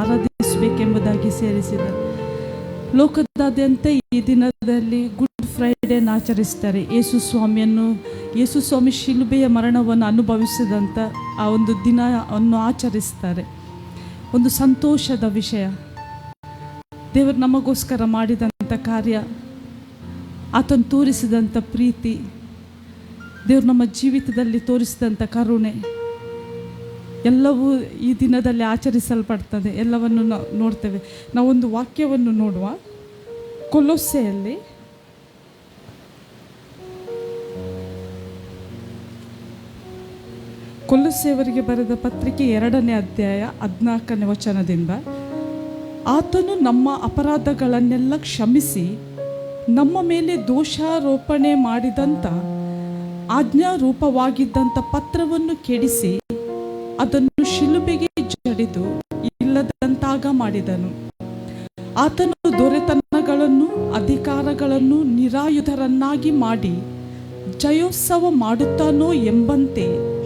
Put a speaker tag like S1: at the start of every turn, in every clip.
S1: ಆರಾಧಿಸಬೇಕೆಂಬುದಾಗಿ ಸೇರಿಸಿದ್ದಾರೆ. ಲೋಕದಾದ್ಯಂತ ಈ ದಿನದಲ್ಲಿ ಗುಡ್ ಫ್ರೈಡೇನ ಆಚರಿಸ್ತಾರೆ. ಯೇಸು ಸ್ವಾಮಿ ಶಿಲುಬೆಯ ಮರಣವನ್ನು ಅನುಭವಿಸಿದಂಥ ಆ ಒಂದು ದಿನವನ್ನು ಆಚರಿಸ್ತಾರೆ. ಒಂದು ಸಂತೋಷದ ವಿಷಯ. ದೇವರು ನಮಗೋಸ್ಕರ ಮಾಡಿದಂಥ ಕಾರ್ಯ, ಆತನು ತೋರಿಸಿದಂಥ ಪ್ರೀತಿ, ದೇವರು ನಮ್ಮ ಜೀವಿತದಲ್ಲಿ ತೋರಿಸಿದಂಥ ಕರುಣೆ ಎಲ್ಲವೂ ಈ ದಿನದಲ್ಲಿ ಆಚರಿಸಲ್ಪಡ್ತದೆ. ಎಲ್ಲವನ್ನು ನಾವು ನೋಡ್ತೇವೆ. ನಾವೊಂದು ವಾಕ್ಯವನ್ನು ನೋಡುವ. ಕೊಲೊಸ್ಸೆಯಲ್ಲಿ ಕೊಲೊಸ್ಸೆಯವರಿಗೆ ಬರೆದ ಪತ್ರಿಕೆ 2ನೇ ಅಧ್ಯಾಯ 14ನೇ ವಚನದಿಂದ, ಆತನು ನಮ್ಮ ಅಪರಾಧಗಳನ್ನೆಲ್ಲ ಕ್ಷಮಿಸಿ ನಮ್ಮ ಮೇಲೆ ದೋಷಾರೋಪಣೆ ಮಾಡಿದಂಥ ಆಜ್ಞಾರೂಪವಾಗಿದ್ದಂಥ ಪತ್ರವನ್ನು ಕೆಡಿಸಿ ಅದನ್ನು ಶಿಲುಬೆಗೆ ಜಡಿದು ಇಲ್ಲದಂತಾಗ ಮಾಡಿದನು. ಆತನು ದೊರೆತನಗಳನ್ನು ಅಧಿಕಾರಗಳನ್ನು ನಿರಾಯುಧರನ್ನಾಗಿ ಮಾಡಿ ಜಯೋತ್ಸವ ಮಾಡುತ್ತಾನೋ ಎಂಬಂತೆ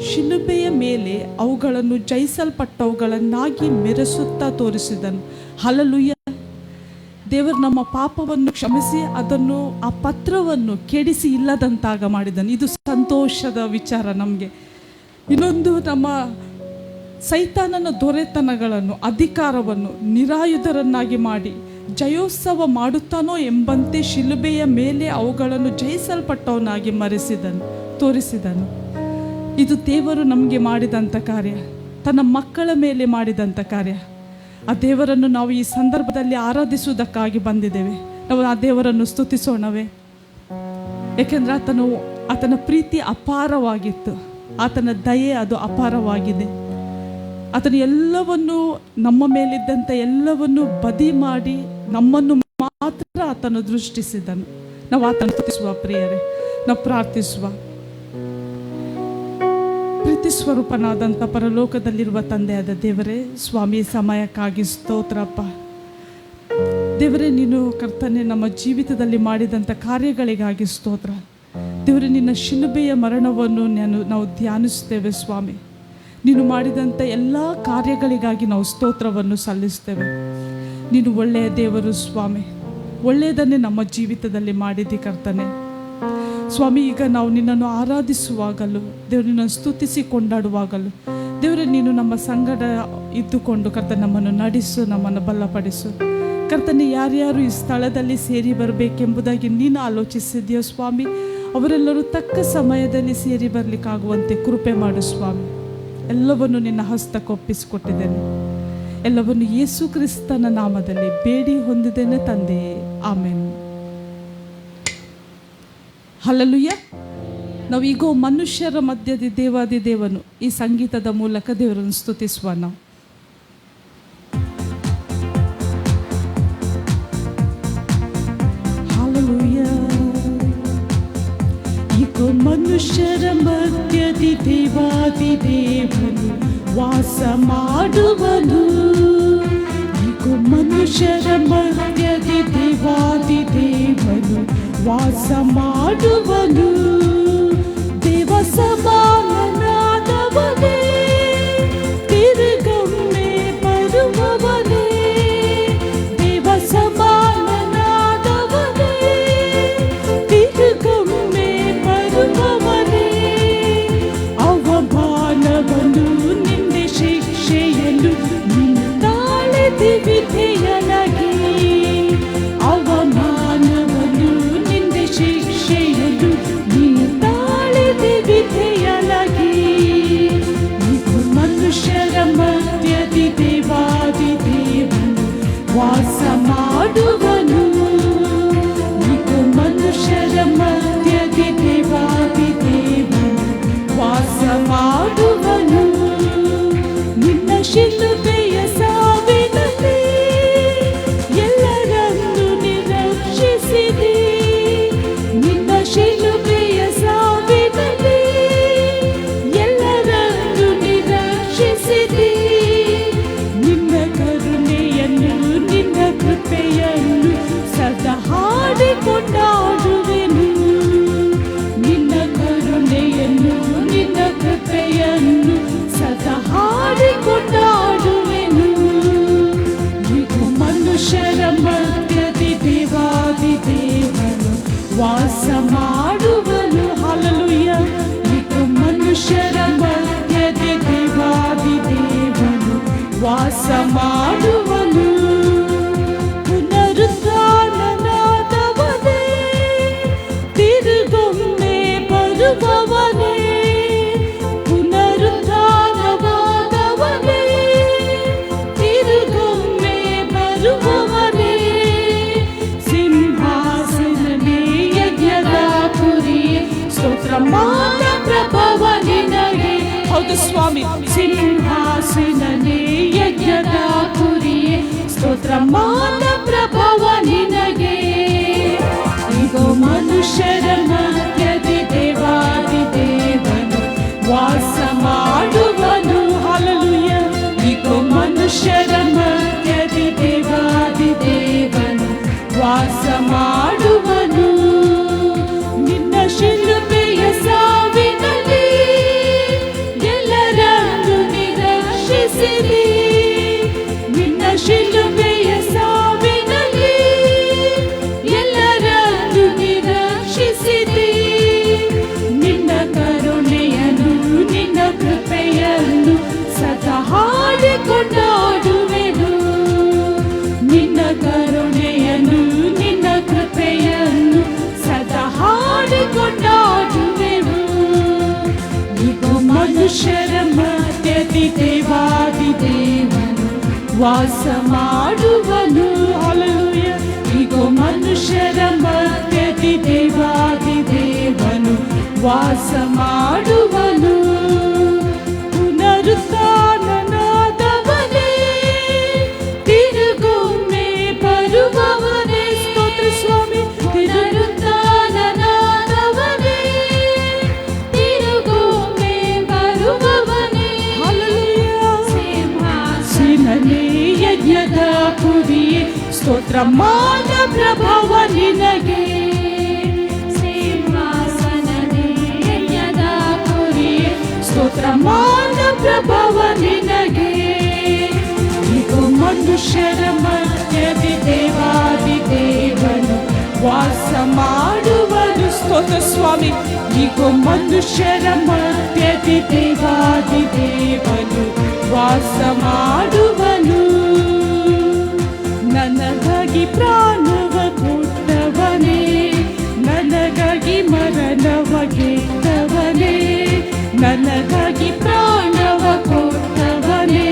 S1: ಶಿಲುಬೆಯ ಮೇಲೆ ಅವುಗಳನ್ನು ಜಯಿಸಲ್ಪಟ್ಟವುಗಳನ್ನಾಗಿ ಮೆರೆಸುತ್ತಾ ತೋರಿಸಿದನು. ಹಲ್ಲೆಲೂಯಾ. ದೇವರು ನಮ್ಮ ಪಾಪವನ್ನು ಕ್ಷಮಿಸಿ ಅದನ್ನು, ಆ ಪತ್ರವನ್ನು ಕೆಡಿಸಿ ಇಲ್ಲದಂತಾಗ ಮಾಡಿದನು. ಇದು ಸಂತೋಷದ ವಿಚಾರ ನಮಗೆ. ಇನ್ನೊಂದು, ನಮ್ಮ ಸೈತಾನನ ದೊರೆತನಗಳನ್ನು ಅಧಿಕಾರವನ್ನು ನಿರಾಯುಧರನ್ನಾಗಿ ಮಾಡಿ ಜಯೋತ್ಸವ ಮಾಡುತ್ತಾನೋ ಎಂಬಂತೆ ಶಿಲುಬೆಯ ಮೇಲೆ ಅವುಗಳನ್ನು ಜಯಿಸಲ್ಪಟ್ಟವನಾಗಿ ತೋರಿಸಿದನು. ಇದು ದೇವರು ನಮಗೆ ಮಾಡಿದಂಥ ಕಾರ್ಯ, ತನ್ನ ಮಕ್ಕಳ ಮೇಲೆ ಮಾಡಿದಂಥ ಕಾರ್ಯ. ಆ ದೇವರನ್ನು ನಾವು ಈ ಸಂದರ್ಭದಲ್ಲಿ ಆರಾಧಿಸುವುದಕ್ಕಾಗಿ ಬಂದಿದ್ದೇವೆ. ನಾವು ಆ ದೇವರನ್ನು ಸ್ತುತಿಸೋಣವೇ? ಏಕೆಂದರೆ ಆತನ ಪ್ರೀತಿ ಅಪಾರವಾಗಿತ್ತು, ಆತನ ದಯೆ ಅದು ಅಪಾರವಾಗಿದೆ. ಆತನು ಎಲ್ಲವನ್ನು, ನಮ್ಮ ಮೇಲಿದ್ದಂಥ ಎಲ್ಲವನ್ನು ಬದಿ ಮಾಡಿ ನಮ್ಮನ್ನು ಮಾತ್ರ ಆತನು ದೃಷ್ಟಿಸಿದನು. ನಾವು ಆತನ ಸ್ತುತಿಸುವ ಪ್ರಿಯರೇ, ನಾವು ಪ್ರಾರ್ಥಿಸುವ. ಪ್ರೀತಿ ಸ್ವರೂಪನಾದಂಥ ಪರಲೋಕದಲ್ಲಿರುವ ತಂದೆಯಾದ ದೇವರೇ, ಸ್ವಾಮಿ, ಸಮಯಕ್ಕಾಗಿ ಸ್ತೋತ್ರಪ್ಪ. ದೇವರೇ, ನೀನು ಕರ್ತನೆ ನಮ್ಮ ಜೀವಿತದಲ್ಲಿ ಮಾಡಿದಂಥ ಕಾರ್ಯಗಳಿಗಾಗಿ ಸ್ತೋತ್ರ. ದೇವರೇ, ನಿನ್ನ ಶಿಲುಬೆಯ ಮರಣವನ್ನು ನಾವು ಧ್ಯಾನಿಸ್ತೇವೆ ಸ್ವಾಮಿ. ನೀನು ಮಾಡಿದಂಥ ಎಲ್ಲ ಕಾರ್ಯಗಳಿಗಾಗಿ ನಾವು ಸ್ತೋತ್ರವನ್ನು ಸಲ್ಲಿಸ್ತೇವೆ. ನೀನು ಒಳ್ಳೆಯ ದೇವರು ಸ್ವಾಮಿ, ಒಳ್ಳೆಯದನ್ನೇ ನಮ್ಮ ಜೀವಿತದಲ್ಲಿ ಮಾಡಿದ್ದಿ ಕರ್ತನೆ. ಸ್ವಾಮಿ, ಈಗ ನಾವು ನಿನ್ನನ್ನು ಆರಾಧಿಸುವಾಗಲೂ, ದೇವರು ನಿನ್ನನ್ನು ಸ್ತುತಿಸಿ ಕೊಂಡಾಡುವಾಗಲೂ, ದೇವರೇ, ನೀನು ನಮ್ಮ ಸಂಗಡ ಇದ್ದುಕೊಂಡು ಕರ್ತನೆ ನಮ್ಮನ್ನು ನಡೆಸು, ನಮ್ಮನ್ನು ಬಲಪಡಿಸು ಕರ್ತನೆ. ಯಾರ್ಯಾರು ಈ ಸ್ಥಳದಲ್ಲಿ ಸೇರಿ ಬರಬೇಕೆಂಬುದಾಗಿ ನೀನು ಆಲೋಚಿಸಿದ್ಯೋ ಸ್ವಾಮಿ, ಅವರೆಲ್ಲರೂ ತಕ್ಕ ಸಮಯದಲ್ಲಿ ಸೇರಿ ಬರಲಿಕ್ಕಾಗುವಂತೆ ಕೃಪೆ ಮಾಡು ಸ್ವಾಮಿ. ಎಲ್ಲವನ್ನು ನಿನ್ನ ಹಸ್ತಕ್ಕೊಪ್ಪಿಸಿಕೊಟ್ಟಿದ್ದೇನೆ. ಎಲ್ಲವನ್ನು ಯೇಸು ಕ್ರಿಸ್ತನ ನಾಮದಲ್ಲಿ ಬೇಡಿ ಹೊಂದಿದ್ದೇನೆ ತಂದೆಯೇ, ಆಮೆನ್. ಹಲ್ಲೆಲೂಯಾ. ನಾವೀಗೋ ಮನುಷ್ಯರ ಮಧ್ಯದ ದೇವಾದಿ ದೇವನು ಈ ಸಂಗೀತದ ಮೂಲಕ ದೇವರನ್ನು ಸ್ತುತಿಸುವ. ನಾವು ಹಲ್ಲೆಲೂಯಾ. ಈಗೋ ಮನುಷ್ಯರ ಮಧ್ಯದಿ ದೇವಾದಿ ದೇವನು ವಾಸ ಮಾಡುವನು. ಈಗೋ ಮನುಷ್ಯರ ಮಧ್ಯದಿ ದೇವಾದಿ ದೇವನು ವಾಸ ಮಾಡುವನು. ದೇವ ಸಮಾನನಾದವನೇ, ತಿರುಗೊಮ್ಮೆ ಬರುವವನೇ. ದೇವ ಸಮಾನನಾದವನೇ, ತಿರುಗೊಮ್ಮೆ ಬರುವವನೇ. ಅವಮಾನವನ್ನು, ನಿಂದೆ, ಶಿಕ್ಷೆಯನ್ನು ನಿನ್ನ ತಾಳೆದಿ ವಿಧೇಯನಾಗಿ. ಅವಮಾನವನ್ನು, ನಿಂದೆ, ಶಿಕ್ಷೆಯನ್ನು ನಿನ್ನ ತಾಳೆದಿ ವಿಧೇಯನಾಗಿ. ಇದು ಮನುಷ್ಯರ ಮಧ್ಯದಿ ದೇವಾದಿ ದೇವನು ವಾಸ ಮಾಡುವನು. ಇದು ಮನುಷ್ಯರ ಮಧ್ಯದಿ ದೇವಾದಿ ದೇವನು ವಾಸ ಮಾಡುವನು. ನಿನ್ನ ಶಿಲುಬೆಯ ಸಾವಿನಲ್ಲಿ ಎಲ್ಲರನ್ನು ನಿರೀಕ್ಷಿಸಿದೆ. ನಿನ್ನ ಶಿಲುಬೆಯ ಸಾವಿನಲ್ಲಿ ಎಲ್ಲರನ್ನು ನಿರೀಕ್ಷಿಸಿದೆ. ನಿನ್ನ ಕರುಣೆಯನ್ನು, ನಿನ್ನ ಕೃಪೆಯನ್ನು ವಾಸ ಮಾಡುವನು. ಪುನರುತ್ಥಾನನಾದವನೇ, ತಿರುಗೊಮ್ಮೆ ಬರುವವನೇ, ಪುನರುತ್ಥಾನವಾದವನೇ, ತಿರುಗೊಮ್ಮೆ ಬರುವವನೇ, ಸಿಂಹಾಸನನೇ ಯಜ್ಞದ ಕುರಿಯೇ, ಸ್ತೋತ್ರ ಮಾನ ಪ್ರಭವ ನಿನಗೆ. ಹೌದು ಸ್ವಾಮಿ, ಸಿಂಹಾಸನನೇ ಯಜ್ಞದ ಕುರಿಯೇ, ಸ್ತೋತ್ರ ಮಾನ ಪ್ರಭವ ನಿನಗೆ. ಇಗೋ ಮನುಷ್ಯರ ಮಧ್ಯದಿ ದೇವಾದಿ ದೇವನು ವಾಸ ಮಾಡುವನು. ಹಲ್ಲೆಲೂಯ. ಇಗೋ ಮನುಷ್ಯರ ಮಧ್ಯದಿ ದೇವಾದಿ ದೇವನು ವಾಸ ಮಾಡುವನು. ನಿನ್ನ ಶಿಲುಬೆಯ ಸಾವಿನಲ್ಲಿ ಎಲ್ಲರನ್ನು ನಿರೀಕ್ಷಿಸಿರಿ. ನಿನ್ನ ಶಿಲುಬೆಯ ಸಾವಿನಲ್ಲಿ ಎಲ್ಲರನ್ನು ನಿರೀಕ್ಷಿಸಿರಿ. ನಿನ್ನ ಕರುಣೆಯನ್ನು ನಿನ್ನ ಕೃಪೆಯನ್ನು ಸದಾ ಹಾಡಿಕೊಂಡಾಡುವೆನು. ನಿನ್ನ ಕರುಣೆಯನ್ನು ನಿನ್ನ ಕೃಪೆಯನ್ನು ಸದಾ ಹಾಡಿಕೊಂಡಾಡುವೆನು. ಇಗೋ ಮನುಷ್ಯರ ಮಧ್ಯದಿ ದೇವಾದಿ ದೇವನು ವಾಸ ಮಾಡುವನು. ಹಲ್ಲೆಲೂಯ. ಇಗೋ ಮನುಷ್ಯರ ಮಧ್ಯದಿ ದೇವಾದಿ ದೇವನು ವಾಸ ಮಾಡುವನು. ಪುನರುತ್ಥಾನನಾದವನೇ, ತಿರುಗೊಮ್ಮೆ ಬರುವವನೇ, ಸ್ತೋತ್ರ ಸ್ವಾಮಿ. ಪುನರುತ್ಥಾನನಾದವನೇ, ತಿರುಗೊಮ್ಮೆ ಬರುವವನೇ, ಸಿಂಹಾಸನನೇ ಯಜ್ಞದ ಕುರಿಯೇ, ಸ್ತೋತ್ರ ಮಾನ ಪ್ರಭವ ನಿನಗೆ. ಸಿಂಹಾಸನನೇ ಯಜ್ಞದ ಕುರಿಯೇ, ಸ್ತೋತ್ರ ಮಾನ ಪ್ರಭವ ನಿನಗೆ. ಇಗೋ ಮನುಷ್ಯರ ಮಧ್ಯದಿ ದೇವಾದಿ ದೇವನು ವಾಸ ಮಾಡುವನು. ಸ್ತೋತ್ರ ಸ್ವಾಮಿ. ಇಗೋ ಮನುಷ್ಯರ ಮಧ್ಯದಿ ದೇವಾದಿ ದೇವನು ವಾಸ ಮಾಡುವನು. ನನಗಾಗಿ ಪ್ರಾಣವ ಕೊಟ್ಟವನೇ, ನನಗಾಗಿ ಮರಣವ ಗೆದ್ದವನೇ, ನನಗಾಗಿ ಪ್ರಾಣವ ಕೊಟ್ಟವನೇ,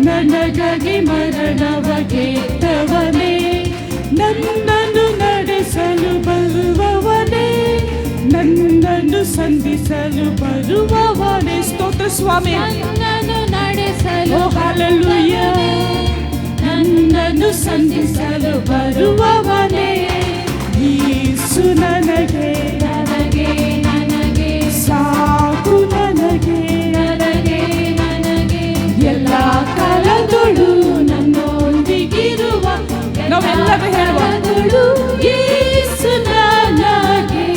S1: ನನಗಾಗಿ ಮರಣವ ಗೆದ್ದವನೇ, ನನ್ನನ್ನು ನಡೆಸಲು ಬರುವವನೇ, ನನ್ನನ್ನು ಸಂಧಿಸಲು ಬರುವವನೇ. ಸ್ತೋತ್ರ ಸ್ವಾಮಿ.
S2: ನನ್ನನ್ನು ನಡೆಸಲು
S1: ಹಲ್ಲೆಲೂಯ. ನನ್ನನ್ನು ಸಂಧಿಸಲು ಬರುವವನೇ, ಯೇಸು ನನಗೆ
S2: ನನಗೆ ನನಗೆ
S1: ಸಾಕು. ನನಗೆ
S2: ನನಗೆ ನನಗೆ
S1: ಎಲ್ಲ ಕಾಲದೊಳು ನನ್ನೊಂದಿಗಿರುವ, ನಾವೆಲ್ಲರೂ ಹೇಳುವ, ಯೇಸು ನನಗೆ.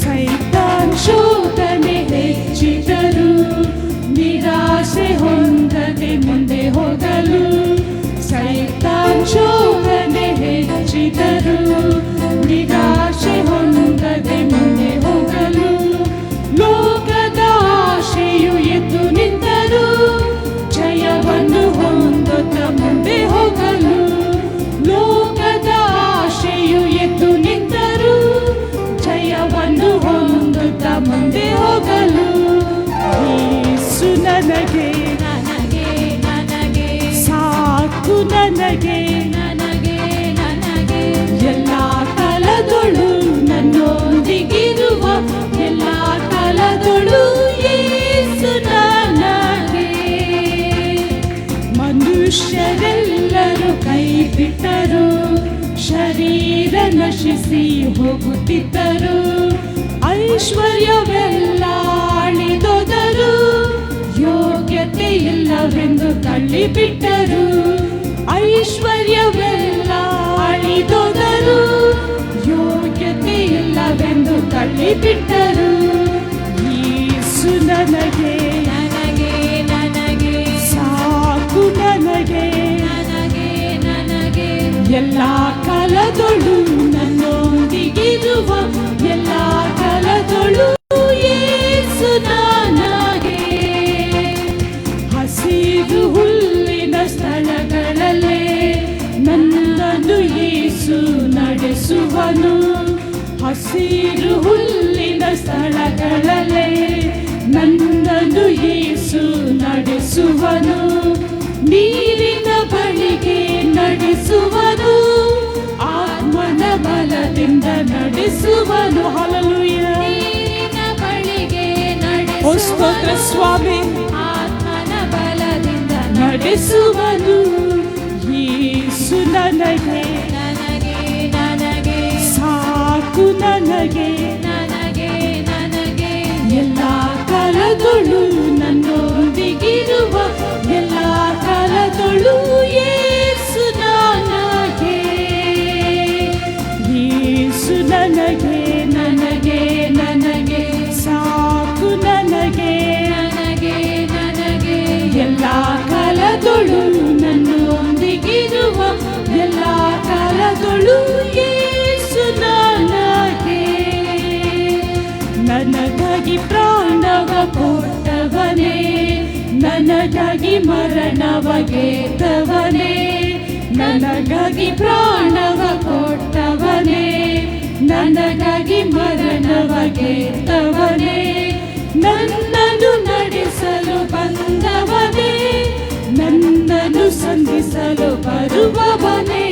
S1: ಸೈತಾನ್ ಶೋಧನೆ ಹೆಚ್ಚಿದರು, ನಿರಾಶೆ ಹೊಂದದೆ ಮುಂದೆ ಹೋಗಲು. ಸೈತಾನ್ ಶೋಧನೆ ಹೆಚ್ಚಿದರು, ನಿರಾಶೆ ಹೊಂದದೆ ಮುಂದೆ ಹೋಗಲು. ಲೋಕದ ಆಶೆಯು ಎದ್ದು ನಿಂತರು, ಜಯವನ್ನು ಹೊಂದುತ್ತ ಮುಂದೆ ಹೋಗಲು. ಲೋಕದ ಆಶೆಯು ಎದ್ದು ನಿಂತರು, ಜಯವನ್ನು ಹೊಂದುತ್ತ ಮುಂದೆ ಹೋಗಲು. ಯೇಸು ನನಗೆ
S2: ನನಗೆ ನನಗೆ
S1: ಸಾಕು. ನನಗೆ
S2: ನನಗೆ ನನಗೆ
S1: ಎಲ್ಲ ಕಾಲದೊಳು ನನ್ನೊಂದಿಗಿರುವ, ಎಲ್ಲ ಕಾಲದೊಳು ಯೇಸು ನನಗೆ. ಮನುಷ್ಯರೆಲ್ಲರೂ ಕೈ ಬಿಟ್ಟರು, ಶರೀರ ನಶಿಸಿ ಹೋಗುತ್ತಿದ್ದರು. ಐಶ್ವರ್ಯವೆಲ್ಲ ಅಳಿದೋದರು, ಯೋಗ್ಯತೆ ಇಲ್ಲವೆಂದು ತಳ್ಳಿಬಿಟ್ಟರು. ಐಶ್ವರ್ಯವೆಲ್ಲ ಅಳಿದೋದರು, ಯೋಗ್ಯತೆ ಇಲ್ಲವೆಂದು ತಳ್ಳಿಬಿಟ್ಟರು. ಯೇಸು ನನಗೆ
S2: ನನಗೆ ನನಗೆ
S1: ಸಾಕು. ನನಗೆ
S2: ನನಗೆ ನನಗೆ
S1: ಎಲ್ಲ ಕಾಲದೊಳು ನನ್ನೊಂದಿಗಿರುವ, ಎಲ್ಲ ಕಾಲದೊಳು ಯೇಸು ನನಗೆ. ಹಸಿರು ಹಸಿರು ಹುಲ್ಲಿನ ಸ್ಥಳಗಳಲ್ಲೇ ನನ್ನನ್ನು ಯೇಸು ನಡೆಸುವನು, ನೀರಿನ ಬಳಿಗೆ ನಡೆಸುವನು, ಆತ್ಮನ ಬಲದಿಂದ ನಡೆಸುವನು. ಹಲ್ಲೆಲೂಯಾ.
S2: ನೀರಿನ ಬಳಿಗೆ
S1: ಓ ಸ್ತೋತ್ರ ಸ್ವಾಮಿ.
S2: ಆತ್ಮನ ಬಲದಿಂದ
S1: ನಡೆಸುವನು ಯೇಸು ನನಗೆ
S2: ನನಗೆ ನನಗೆ
S1: ಸಾಕು, ನನಗೆ
S2: ನನಗೆ ನನಗೆ
S1: ಎಲ್ಲ ಕಾಲದೊಳು ನನ್ನೊಂದಿಗಿರುವ ಎಲ್ಲ ಕಾಲದೊಳು ಯೇಸು ನನಗೆ, ಯೇಸು ನನಗೆ ನನಗೆ ನನಗೆ ಸಾಕು, ನನಗೆ
S2: ನನಗೆ ನನಗೆ
S1: ಎಲ್ಲ ಕಾಲದೊಳು ನನ್ನೊಂದಿಗಿರುವ ಎಲ್ಲ ಕಾಲದೊಳು ಯೇಸು ನನಗೆ. ನನಗಾಗಿ ಪ್ರಾಣವ ಕೊಟ್ಟವನೇ, ನನಗಾಗಿ ಮರಣವ ಗೆದ್ದವನೇ, ನನಗಾಗಿ ಪ್ರಾಣವ ಕೊಟ್ಟವನೇ, ನನಗಾಗಿ ಮರಣವ ಗೆದ್ದವನೇ, ನನ್ನನ್ನು ನಡೆಸಲು ಬಂದವನೇ, ನನ್ನನ್ನು ಸಂಧಿಸಲು ಬರುವವನೇ,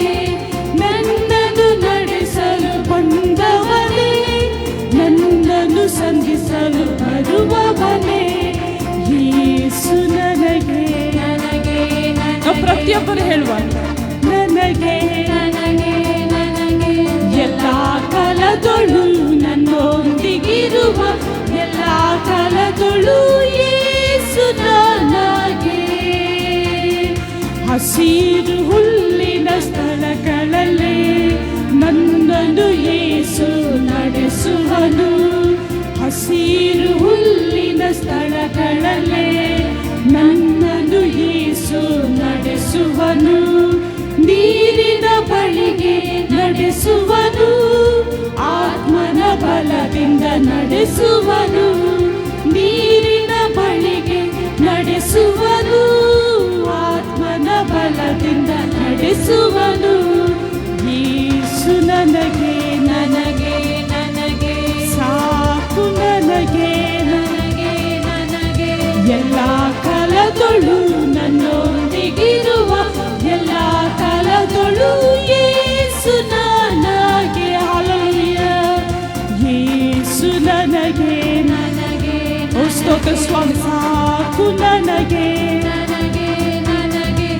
S1: ನನ್ನನ್ನು ನಡೆಸಲು ಬಂದವನೇ, ನನ್ನನ್ನು ಸಂಧಿಸಲು ಬರುವವನೇ, ಯೇಸು ನನಗೆ
S2: ನನಗೆ
S1: ನಾವು ಪ್ರತಿಯೊಬ್ಬರು ಹೇಳುವ ನನಗೆ
S2: ನನಗೆ ನನಗೆ
S1: ಎಲ್ಲ ಕಾಲದೊಳು ನನ್ನೊಂದಿಗಿರುವ ಎಲ್ಲ ಕಾಲದೊಳು ಯೇಸು ನನಗೆ. ಹಸಿರು ಹುಲ್ಲಿನ ಸ್ಥಳಗಳಲ್ಲೇ ನನ್ನನ್ನು ಯೇಸು ನಡೆಸುವನು, ಹಸಿರು ಹುಲ್ಲಿನ ಸ್ಥಳಗಳಲ್ಲೇ ನನ್ನನ್ನು ಯೇಸು ನಡೆಸುವನು, ನೀರಿನ ಬಳಿಗೆ ನಡೆಸುವನು, ಆತ್ಮನ ಬಲದಿಂದ ನಡೆಸುವನು, ನೀರಿನ ಬಳಿಗೆ ನಡೆಸುವನು, ಆತ್ಮನ ಬಲದಿಂದ ನಡೆಸುವನು, ಯೇಸು ನನಗೆ
S2: ನನಗೆ ನನಗೆ
S1: ಸಾಕು, ನನಗೆ
S2: ನನಗೆ ನನಗೆ
S1: ಎಲ್ಲ ಕಾಲದೊಳು ನನ್ನೊಂದಿಗಿರುವ ಎಲ್ಲ ಕಾಲದೊಳು ಯೇಸು ನನಗೆ. ಹಲ್ಲೆಲೂಯಾ. ಯೇಸು ನನಗೆ
S2: ನನಗೆ
S1: ಓ ಸ್ತೋತ್ರ ಸ್ವಾಮಿ. ಸಾಕು, ನನಗೆ
S2: ನನಗೆ ನನಗೆ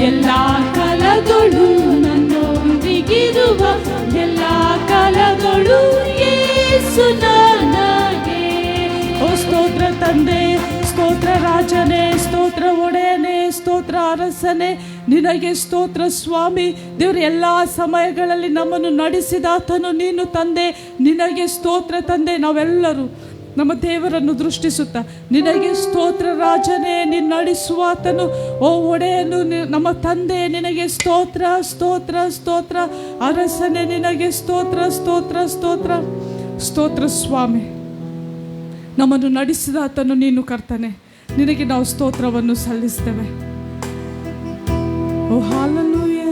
S1: ಎಲ್ಲ ಕಾಲದೊಳು ನನ್ನೊಂದಿಗಿರುವ ಎಲ್ಲ ಕಾಲದೊಳು ಯೇಸು ನನಗೆ. ಓ ಸ್ತೋತ್ರ ತಂದೆ, ಸ್ತೋತ್ರ ರಾಜನೇ, ಸ್ತೋತ್ರ ಒಡೆಯನೇ, ಸ್ತೋತ್ರ ಅರಸನೇ, ನಿನಗೆ ಸ್ತೋತ್ರ ಸ್ವಾಮಿ. ದೇವರು ಎಲ್ಲ ಸಮಯಗಳಲ್ಲಿ ನಮ್ಮನ್ನು ನಡೆಸಿದಾತನು ನೀನು ತಂದೆ, ನಿನಗೆ ಸ್ತೋತ್ರ ತಂದೆ. ನಾವೆಲ್ಲರೂ ನಮ್ಮ ದೇವರನ್ನು ದೃಷ್ಟಿಸುತ್ತಾ ನಿನಗೆ ಸ್ತೋತ್ರ ರಾಜನೇ, ನೀನು ನಡೆಸುವಾತನು, ಓ ಒಡೆಯನು, ನಮ್ಮ ತಂದೆ ನಿನಗೆ ಸ್ತೋತ್ರ ಸ್ತೋತ್ರ ಸ್ತೋತ್ರ, ಅರಸನೇ ನಿನಗೆ ಸ್ತೋತ್ರ ಸ್ತೋತ್ರ ಸ್ತೋತ್ರ ಸ್ತೋತ್ರ ಸ್ವಾಮಿ. ನಮ್ಮನ್ನು ನಡೆಸಿದಾತನು ನೀನು ಕರ್ತನೆ, ನಿನಗೆ ನಾವು ಸ್ತೋತ್ರವನ್ನು ಸಲ್ಲಿಸ್ತೇವೆ. ಓ ಹಲ್ಲೆಲೂಯಾ,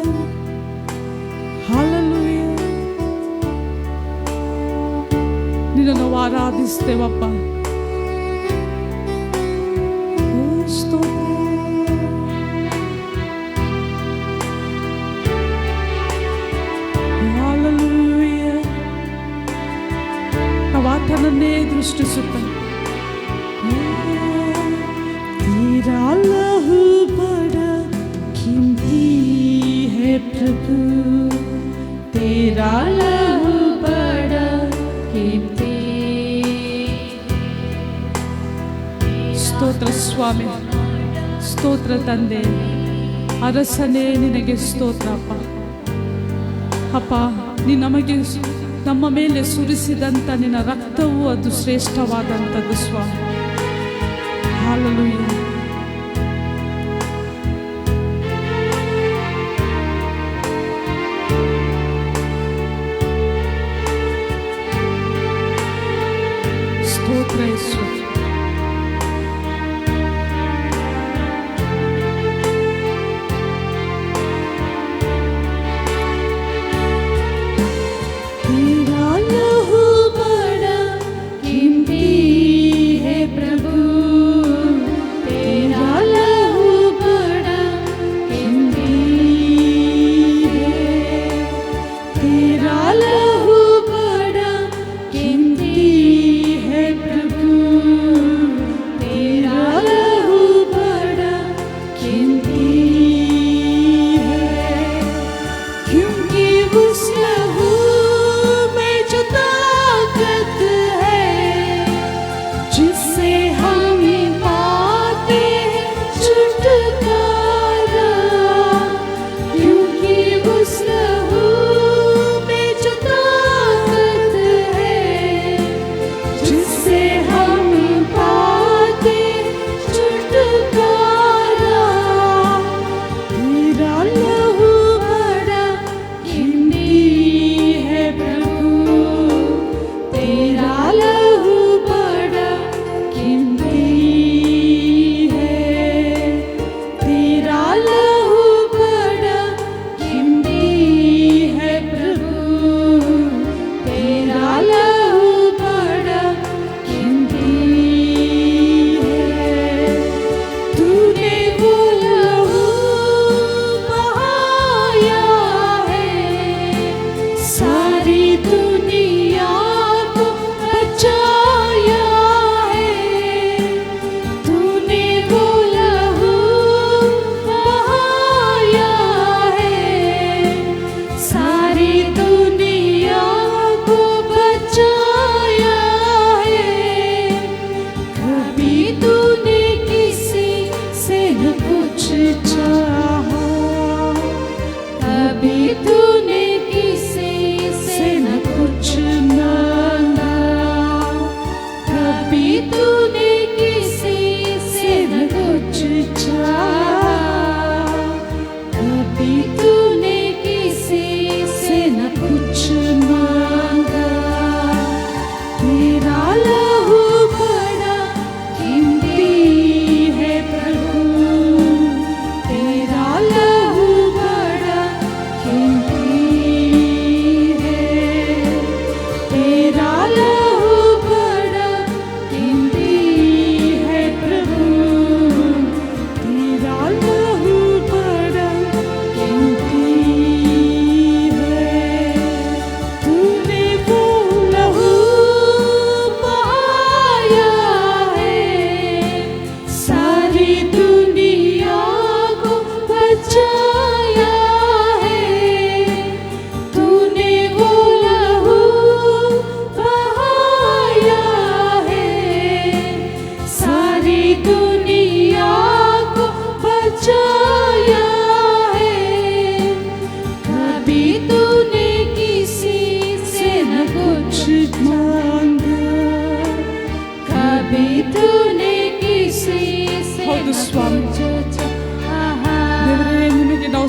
S1: ಹಲ್ಲೆಲೂಯಾ. ನಿನ್ನನ್ನು ಆರಾಧಿಸ್ತೇವಪ್ಪ. ಓ ಸ್ತೋತ್ರ. ಹಲ್ಲೆಲೂಯಾ. ನಾವು ಆತನನ್ನೇ ದೃಷ್ಟಿಸುತ್ತ तेरा लहू बड़ा कीमती है प्रभु,
S2: तेरा लहू बड़ा कीमती.
S1: ಸ್ತೋತ್ರ ಸ್ವಾಮಿ, ಸ್ತೋತ್ರ ತಂದೆ, ಅರಸನೇ ನಿನಗೆ ಸ್ತೋತ್ರ ಅಪ್ಪ. ಅಪ್ಪ, ನೀ ನಮಗೆ ನಮ್ಮ ಮೇಲೆ ಸುರಿಸಿದಂಥ ನಿನ್ನ ರಕ್ತವು ಅದು ಶ್ರೇಷ್ಠವಾದಂಥದ್ದು ಸ್ವಾಮಿ. ಹಲ್ಲೆಲೂಯಾ. ಸ್ತೋತ್ರ ಯೇಸು. तेरा लहू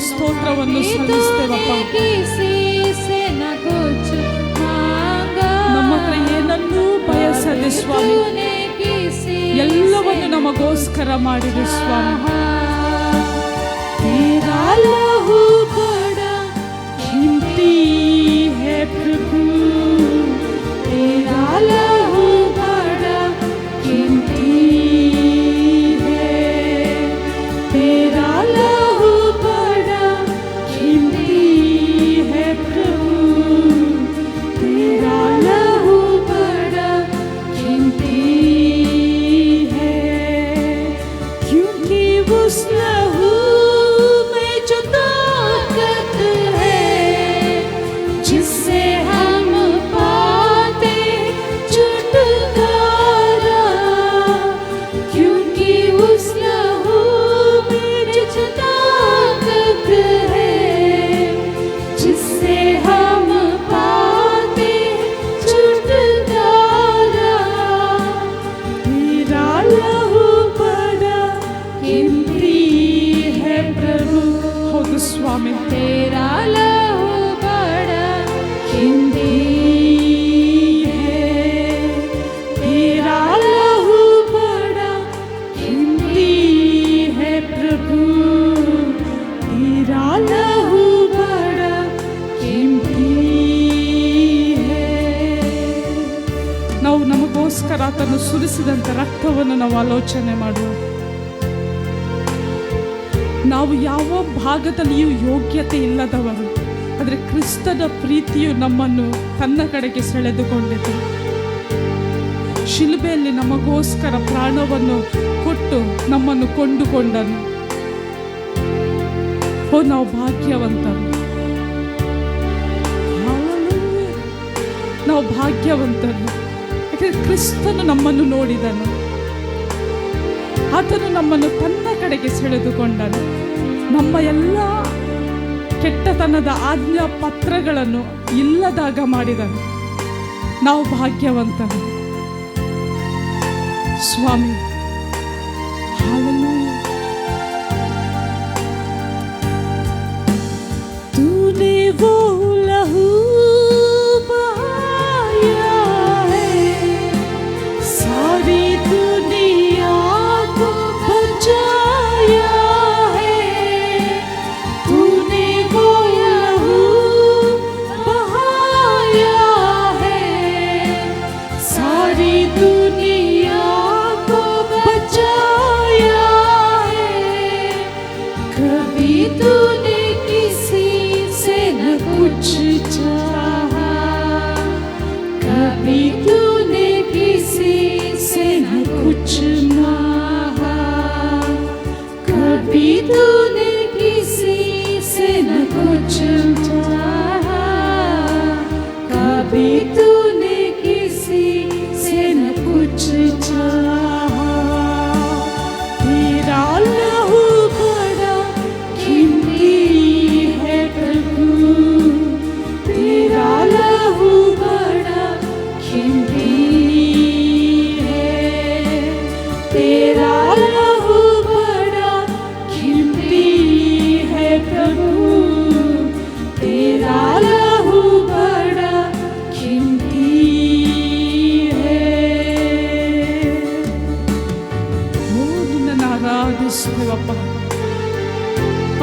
S1: ಸ್ತೋತ್ರವನ್ನು ಸಲ್ಲಿಸ್ತೇವಪ್ಪ. ನಮ್ಮ ಹತ್ರ ಏನನ್ನೂ ಬಯಸದೆ ಸ್ವಾಮಿ, ಎಲ್ಲವನ್ನು ನಮಗೋಸ್ಕರ ಮಾಡಿದೆ ಸ್ವಾಮಿ.
S2: तेरा लहू बड़ा कीमती है प्रभु, तेरा लहू बड़ा कीमती है, तेरा लहू बड़ा कीमती है प्रभु, तेरा लहू बड़ा कीमती है, क्योंकि उस लहू जिससे हम पाते छुटकारा, क्योंकि उस लहू में जो ताकत है, जिससे हम पाते छुटकारा, तेरा लहू बड़ा कीमती है प्रभु.
S1: ಹೌದು ಸ್ವಾಮಿ,
S2: तेरा लहू बड़ा कीमती है, तेरा लहू बड़ा कीमती है प्रभु, तेरा लहू बड़ा कीमती है.
S1: ನಾವು ನಮಗೋಸ್ಕರ ಆತನು ಸುರಿಸಿದಂಥ ರಕ್ತವನ್ನು ನಾವು ಆಲೋಚನೆ ಮಾಡುವ. ನಾವು ಯಾವ ಭಾಗದಲ್ಲಿಯೂ ಯೋಗ್ಯತೆ ಇಲ್ಲದವರು, ಆದರೆ ಕ್ರಿಸ್ತನ ಪ್ರೀತಿಯು ನಮ್ಮನ್ನು ತನ್ನ ಕಡೆಗೆ ಸೆಳೆದುಕೊಂಡಿತು. ಶಿಲುಬೆಯಲ್ಲಿ ನಮಗೋಸ್ಕರ ಪ್ರಾಣವನ್ನು ಕೊಟ್ಟು ನಮ್ಮನ್ನು ಕೊಂಡುಕೊಂಡನು. ಓ, ನಾವು ಭಾಗ್ಯವಂತರು, ನಾವು ಭಾಗ್ಯವಂತರು. ಯಾಕಂದರೆ ಕ್ರಿಸ್ತನು ನಮ್ಮನ್ನು ನೋಡಿದನು, ಆತನು ನಮ್ಮನ್ನು ತನ್ನ ಕಡೆಗೆ ಸೆಳೆದುಕೊಂಡನು. ನಮ್ಮ ಎಲ್ಲ ಕೆಟ್ಟತನದ ಆಜ್ಞಾ ಪತ್ರಗಳನ್ನು ಇಲ್ಲದಾಗ ಮಾಡಿದನು. ನಾವು ಭಾಗ್ಯವಂತರು ಸ್ವಾಮಿ. ಹಾಲೆಲೂಯಾ.
S2: तूने वो लहू बहाया है, सारी दुनिया को बचाया है, तूने वो लहू बहाया है, सारी दुनिया को बचाया है. कभी तूने किसी से न कुछ चाहा, कभी तूने किसी से न कुछ मांगा, कभी तूने किसी से न कुछ चाहा, कभी तूने किसी से न कुछ चाहा. तेरा लहू बड़ा कीमती है प्रभु, तेरा लहू बड़ा कीमती है, तेरा लहू बड़ा कीमती है प्रभु, तेरा लहू बड़ा कीमती है.
S1: ಓ, ನಿನ್ನನ್ನು ಆರಾಧಿಸ್ತೇವಪ್ಪ.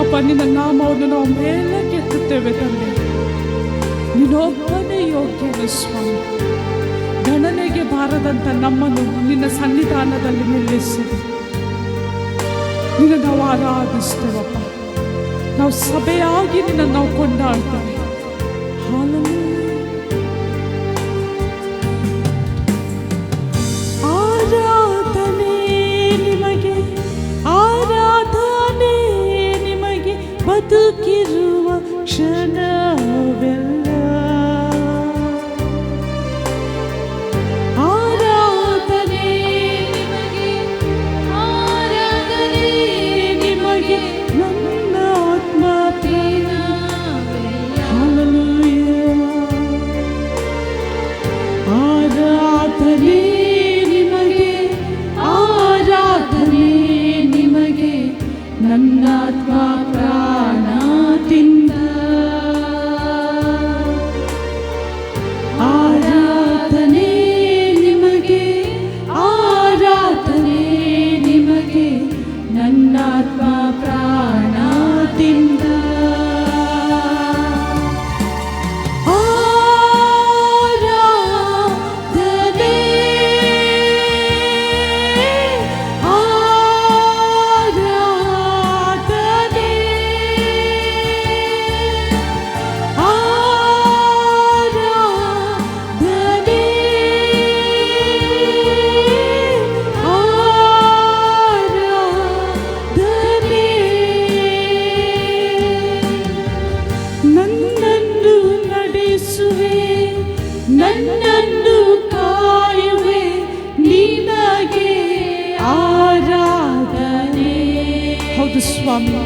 S1: ಅಪ್ಪ, ನಿನ್ನ ನಾಮವನ್ನು ನಾವು ಮೇಲಕ್ಕೆ ಎತ್ತುತ್ತೇವೆ ತಂದೆ. ನೀನೊಬ್ಬನೇ ಯೋಗ್ಯನು ಸ್ವಾಮಿ. ಗಣನೆಗೆ ಬಾರದಂಥ ನಮ್ಮನ್ನು ನಿನ್ನ ಸನ್ನಿಧಾನದಲ್ಲಿ ನಿಲ್ಲಿಸಿದೆ. ನಿನ್ನ ನಾವು ಆರಾಧಿಸ್ತೇವಪ್ಪ. ನಾವು ಸಭೆಯಾಗಿ ನಿನ್ನ ನಾವು ಕೊಂಡಾಡ್ತೇವೆ. ಹಾಲೆಲೂಯಾ.
S2: ಆರಾಧನೆ ನಿಮಗೆ, ಆರಾಧನೆ ನಿಮಗೆ, ಬದುಕಿರುವ ಕ್ಷಣವೆಲ್ಲ ಆರಾಧನೆ ನಿಮಗೆ, ಆರಾಧನೆ ನಿಮಗೆ, ನನ್ನ ಆತ್ಮ ಹಾಲೆಲೂಯಾ. ಆರಾಧನೆ ನಿಮಗೆ, ಆರಾಧನೆ ನಿಮಗೆ, ನನ್ನಾತ್ಮ ಪ್ರಾಣ
S1: ಸ್ವಾಮಿ.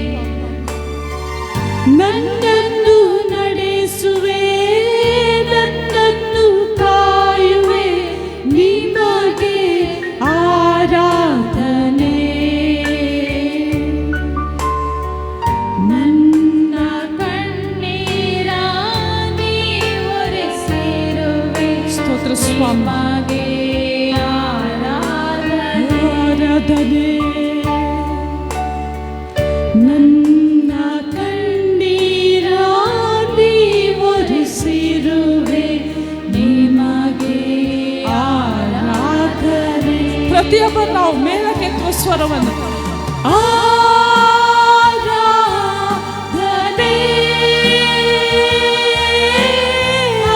S2: ನನ್ನನ್ನು ನಡೆಸುವೆ, ನನ್ನನ್ನು ಕಾಯುವೆ, ನಿಮಗೆ ಆರಾಧನೆ. ನನ್ನ ಕಣ್ಣೀರ ನೀ ಒರೆಸಿರುವೆ,
S1: ಸ್ತೋತ್ರ ಸ್ವಾಮಿ.
S2: ನಿಮಗೆ ಆರಾಧನೆ. ನನ್ನ ಕಣ್ಣೀರ ನೀ ಒರೆಸಿರುವೆ, ನಿಮಗೆ ಆರಾಧನೆ.
S1: ಪ್ರತಿಯೊಬ್ಬರು ನಾವು ಮೇಲಕ್ಕೆತ್ತುವ ಸ್ವರವನ್ನು
S2: ಆರಾಧನೆ,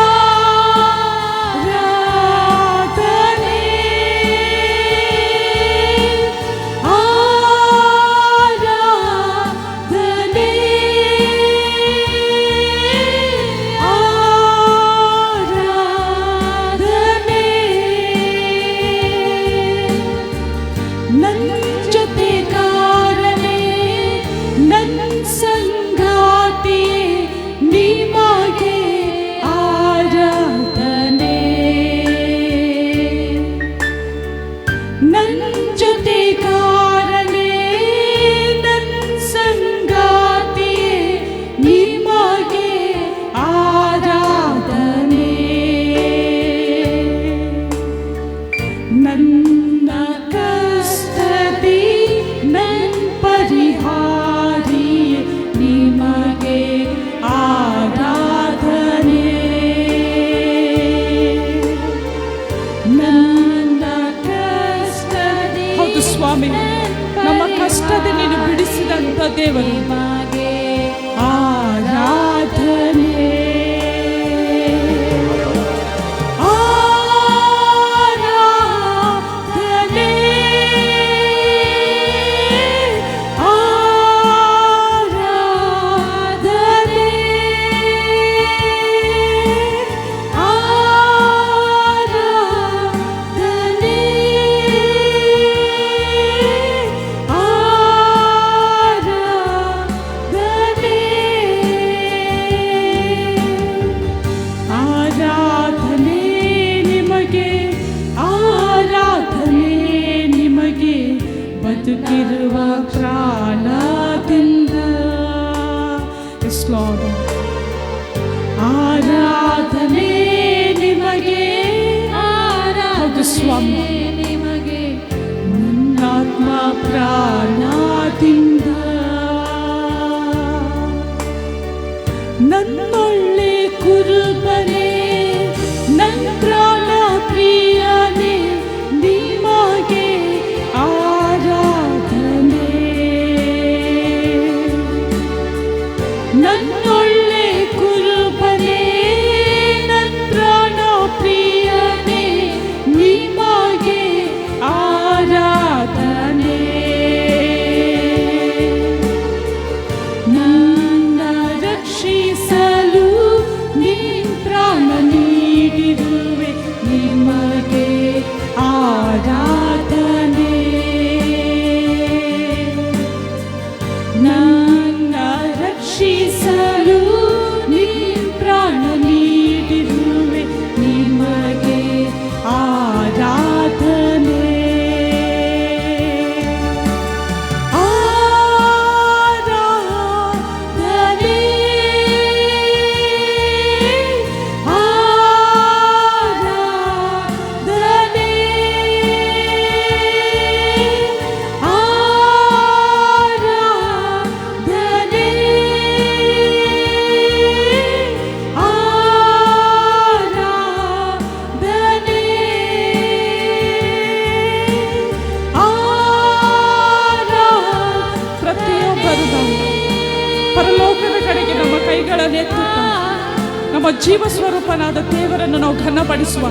S2: ಆರಾಧನೆ, ಆರಾಧನೆ, ಆರಾಧನೆ. ನನ್ನ ಜೊತೆಗಾರನೇ, ನನ್ನ ಸಂಗಾತಿಯೇ, ನಿಮಗೆ ಆರಾಧನೆ. ನನ್ನ ಜೊತೆಗಾರನೇ, ನನ್ನ ಸಂಗಾತಿಯೇ, ನಿಮಗೆ ಆರಾಧನೆ. ನನ್ನ ಕಷ್ಟದಿ ನನ್ನ ಪರಿಹಾರಿಯೇ, ನಿಮಗೆ ಆರಾಧನೆ. ನನ್ನ ಕಷ್ಟದಿ
S1: ಹೌದು ಸ್ವಾಮಿ, ನಮ್ಮ ಕಷ್ಟದ ನೀನು ಬಿಡಿಸಿದಂಥ ದೇವರು.
S2: ನಿಮಗೆ ಆರಾಧನೆ. ಆರಾಧನೆ, ಆರಾಧನೆ, ಆರಾಧನೆ, ಆರಾಧನೆ. ಆರಾಧನೆ ನಿಮಗೆ, ಆರಾಧನೆ ನಿಮಗೆ, ಬದುಕಿರುವ ಪ್ರಾಣದಿಂದ.
S1: Yes, Lord.
S2: ಆರಾಧನೆ ನಿಮಗೆ,
S1: ಹೌದು ಸ್ವಾಮಿ.
S2: ಆರಾಧನೆ ನಿಮಗೆ, ನನ್ನಾತ್ಮ ಪ್ರಾಣದಿಂದ. ನನ್ನೊಳ್ಳೆ ಕುರುಬನೇ, ನನ್ನ ಪ್ರಾಣ ಪ್ರಿಯನೇ, ನಿಮಗೆ ಆರಾಧನೆ. ನನ್ನೊಳ್ಳೆ ಕುರುಬನೇ, ನನ್ನ ಪ್ರಾಣ ಪ್ರಿಯನೇ, ನಿಮಗೆ ಆರಾಧನೆ. ನನ್ನ ರಕ್ಷಿಸಲು ನಿನ್ನ ಪ್ರಾಣ ನೀಡಿರುವೆ, ನಿಮಗೆ ಆರಾಧನೆ. ನನ್ನ ರಕ್ಷಿಸಲು ನಿನ್ನ ಪ್ರಾಣ ನೀಡಿರುವೆ, ನಿಮಗೆ ಆರಾಧನೆ. ಆರಾಧನೆ, ಆರಾಧನೆ, ಆರಾಧನೆ, ಆರಾಧನೆ,
S1: ಪ್ರತಿಯೊಬ್ಬರು ನಾವು ಪರಲೋಕದ ಕಡೆಗೆ ನಮ್ಮ ಕೈಗಳನ್ನು ಎತ್ತುತ್ತಾ ನಮ್ಮ ಜೀವ ಸ್ವರೂಪನಾದ ದೇವರನ್ನು ನಾವು ಘನಪಡಿಸುವ